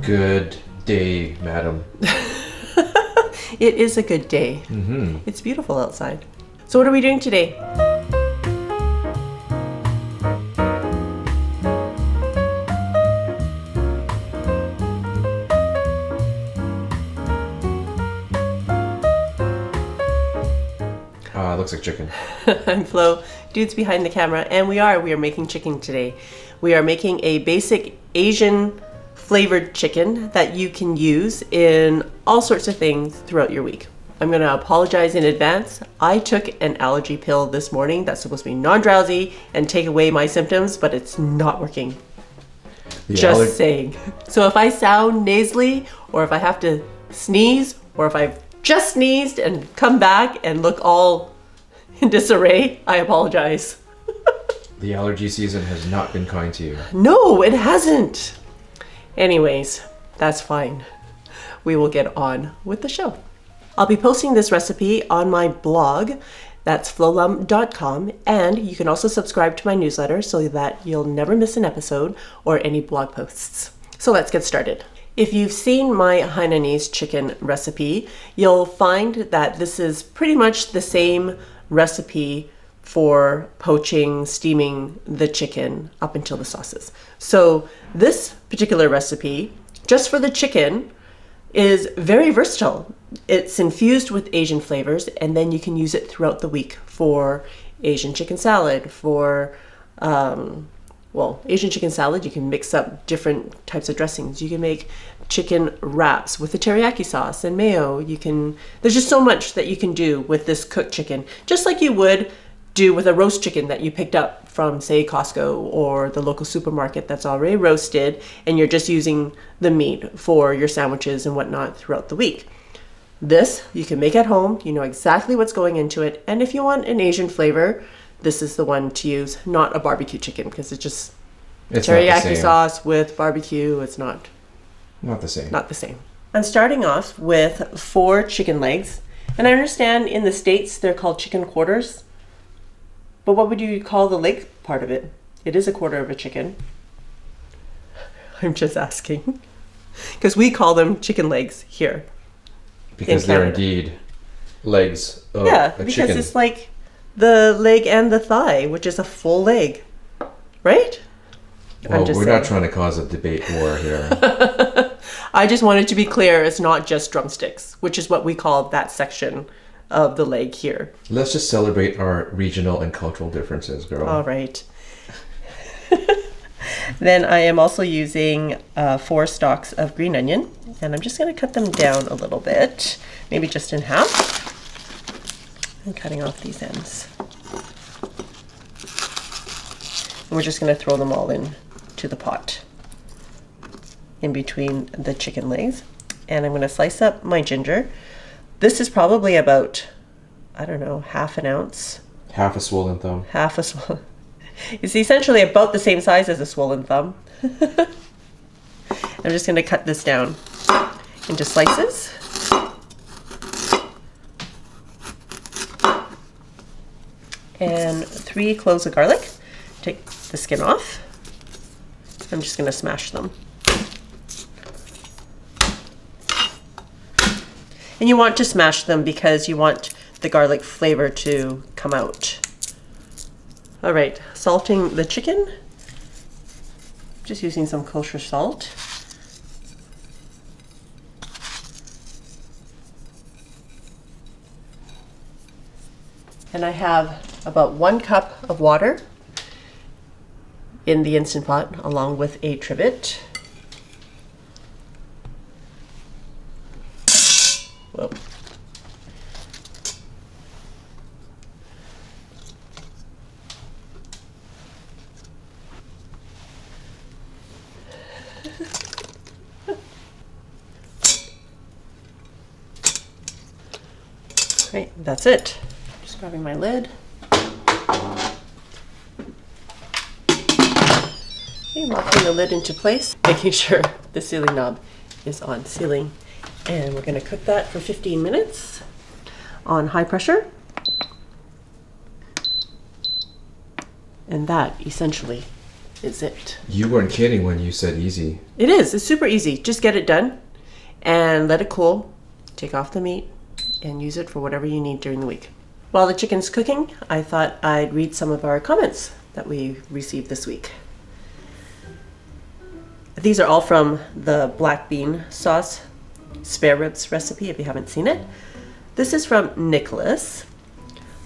Good day, madam. It is a good day. It's beautiful outside. So what are we doing today? Looks like chicken. I'm Flo, dude's behind the camera, and we are making chicken today. We are making a basic Asian flavored chicken that you can use in all sorts of things throughout your week. I'm going to apologize in advance. I took an allergy pill this morning that's supposed to be non-drowsy and take away my symptoms, but it's not working. Just saying. So if I sound nasally, or if I have to sneeze, or if I've just sneezed and come back and look all in disarray, I apologize. The allergy season has not been kind to you. No, it hasn't. Anyways, that's fine. We will get on with the show. I'll be posting this recipe on my blog. That's flolum.com, and you can also subscribe to my newsletter so that you'll never miss an episode or any blog posts. So let's get started. If you've seen my Hainanese chicken recipe, you'll find that this is pretty much the same recipe for poaching, steaming the chicken up until the sauces. So this particular recipe, just for the chicken, is very versatile. It's infused with Asian flavors, and then you can use it throughout the week for Asian chicken salad, for Asian chicken salad, you can mix up different types of dressings. You can make chicken wraps with the teriyaki sauce and mayo. There's just so much that you can do with this cooked chicken, just like you would do with a roast chicken that you picked up from, say, Costco or the local supermarket that's already roasted, and you're just using the meat for your sandwiches and whatnot throughout the week. This you can make at home. You know exactly what's going into it, and if you want an Asian flavor, this is the one to use, not a barbecue chicken, because it's teriyaki sauce with barbecue. It's not the same. I'm starting off with 4 chicken legs, and I understand in the States they're called chicken quarters, but what would you call the leg part of it? It is a quarter of a chicken. I'm just asking, because we call them chicken legs here. Because they're indeed legs of a chicken. Because it's like the leg and the thigh, which is a full leg, right? Well, we're not trying to cause a debate war here. I just wanted to be clear, it's not just drumsticks, which is what we call that section of the leg here. Let's just celebrate our regional and cultural differences, girl. All right. Then I am also using 4 stalks of green onion, and I'm just going to cut them down a little bit, maybe just in half. I'm cutting off these ends. And we're just going to throw them all into the pot in between the chicken legs. And I'm going to slice up my ginger. This is probably about, I don't know, half an ounce. Half a swollen thumb. It's essentially about the same size as a swollen thumb. I'm just going to cut this down into slices. And 3 cloves of garlic. Take the skin off. I'm just going to smash them. And you want to smash them because you want the garlic flavor to come out. All right, salting the chicken. Just using some kosher salt. And I have about 1 cup of water in the Instant Pot along with a trivet. Whoa. Right, that's it. Just grabbing my lid. Okay, locking the lid into place, making sure the sealing knob is on sealing. And we're going to cook that for 15 minutes on high pressure. And that essentially is it. You weren't kidding when you said easy. It is. It's super easy. Just get it done and let it cool. Take off the meat and use it for whatever you need during the week. While the chicken's cooking, I thought I'd read some of our comments that we received this week. These are all from the black bean sauce spare ribs recipe, if you haven't seen it. This is from Nicholas.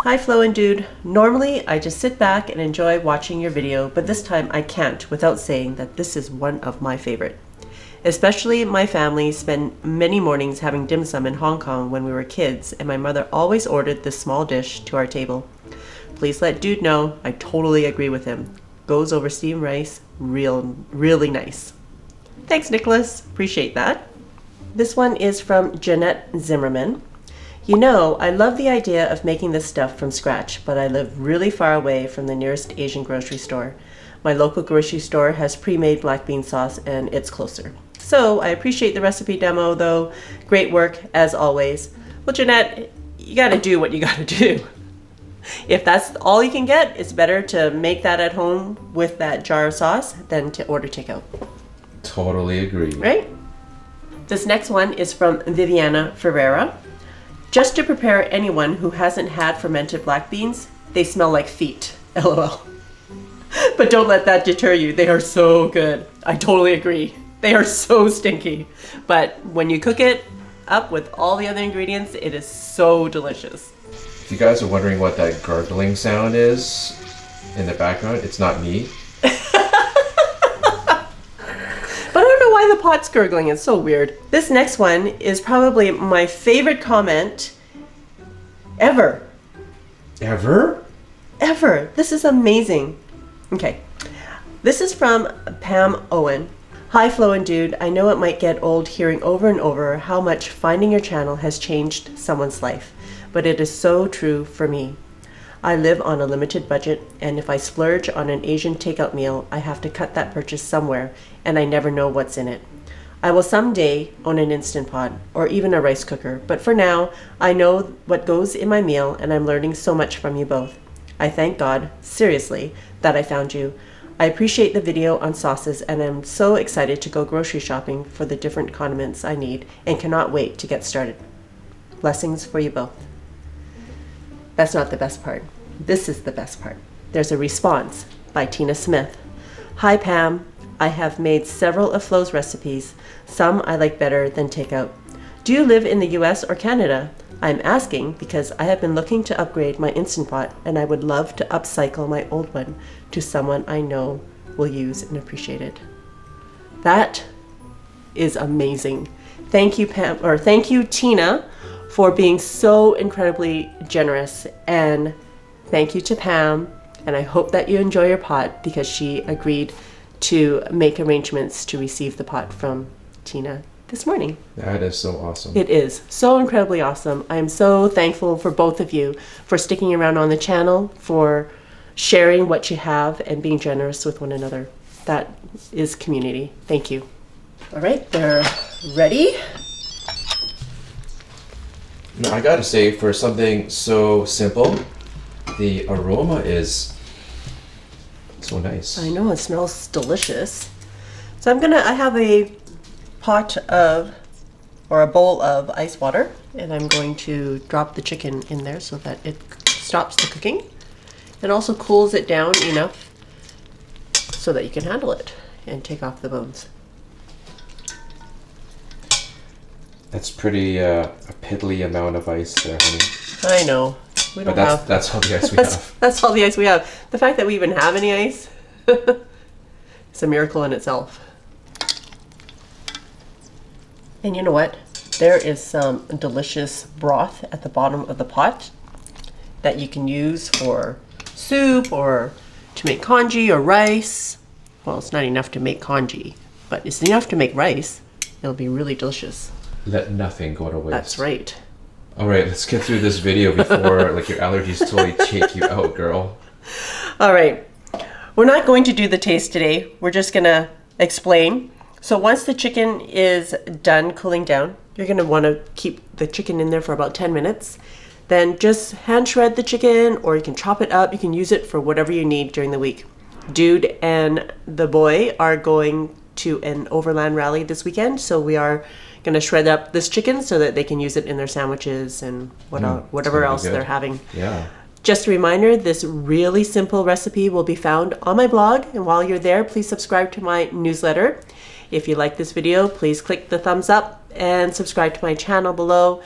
Hi Flo and Dude. Normally I just sit back and enjoy watching your video, but this time I can't without saying that this is one of my favorite. Especially my family spent many mornings having dim sum in Hong Kong when we were kids, and my mother always ordered this small dish to our table. Please let Dude know I totally agree with him. Goes over steamed rice, really nice. Thanks, Nicholas. Appreciate that. This one is from Jeanette Zimmerman. You know, I love the idea of making this stuff from scratch, but I live really far away from the nearest Asian grocery store. My local grocery store has pre-made black bean sauce and it's closer. So I appreciate the recipe demo though. Great work as always. Well, Jeanette, you gotta do what you gotta do. If that's all you can get, it's better to make that at home with that jar of sauce than to order takeout. Totally agree. Right? This next one is from Viviana Ferreira. Just to prepare anyone who hasn't had fermented black beans, they smell like feet. LOL. But don't let that deter you. They are so good. I totally agree. They are so stinky. But when you cook it up with all the other ingredients, it is so delicious. If you guys are wondering what that gurgling sound is in the background, it's not me. But I don't know why the pot's gurgling. It's so weird. This next one is probably my favorite comment ever. Ever? Ever. This is amazing. Okay. This is from Pam Owen. Hi Flo and Dude. I know it might get old hearing over and over how much finding your channel has changed someone's life, but it is so true for me. I live on a limited budget, and if I splurge on an Asian takeout meal, I have to cut that purchase somewhere, and I never know what's in it. I will someday own an Instant Pot, or even a rice cooker, but for now, I know what goes in my meal, and I'm learning so much from you both. I thank God, seriously, that I found you. I appreciate the video on sauces, and I'm so excited to go grocery shopping for the different condiments I need, and cannot wait to get started. Blessings for you both. That's not the best part. This is the best part. There's a response by Tina Smith. Hi Pam, I have made several of Flo's recipes. Some I like better than takeout. Do you live in the US or Canada? I'm asking because I have been looking to upgrade my Instant Pot and I would love to upcycle my old one to someone I know will use and appreciate it. That is amazing. Thank you, Pam, or thank you, Tina, for being so incredibly generous, and thank you to Pam, and I hope that you enjoy your pot because she agreed to make arrangements to receive the pot from Tina this morning. That is so awesome. It is so incredibly awesome. I am so thankful for both of you for sticking around on the channel, for sharing what you have and being generous with one another. That is community. Thank you. All right, they're ready. Now, I gotta say, for something so simple, the aroma is so nice. I know, it smells delicious. So I have a pot of, or a bowl of ice water, and I'm going to drop the chicken in there so that it stops the cooking. It also cools it down enough so that you can handle it and take off the bones. That's pretty a piddly amount of ice there, honey. I know. We don't have. That's all the ice we have. That's all the ice we have. The fact that we even have any ice, it's a miracle in itself. And you know what? There is some delicious broth at the bottom of the pot that you can use for soup or to make congee or rice. Well, it's not enough to make congee, but it's enough to make rice. It'll be really delicious. Let nothing go to waste. That's right. All right, let's get through this video before like your allergies totally take you out, girl. All right. We're not going to do the taste today. We're just going to explain. So once the chicken is done cooling down, you're going to want to keep the chicken in there for about 10 minutes. Then just hand shred the chicken, or you can chop it up. You can use it for whatever you need during the week. Dude and the boy are going to an overland rally this weekend, so we are going to shred up this chicken so that they can use it in their sandwiches and whatever else good. they're having. Yeah. Just a reminder, this really simple recipe will be found on my blog, and while you're there, please subscribe to my newsletter. If you like this video, please click the thumbs up and subscribe to my channel below.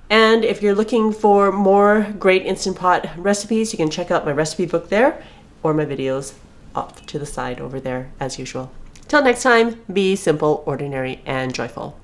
And if you're looking for more great Instant Pot recipes, you can check out my recipe book there, or my videos off to the side over there as usual. Till next time, be simple, ordinary, and joyful.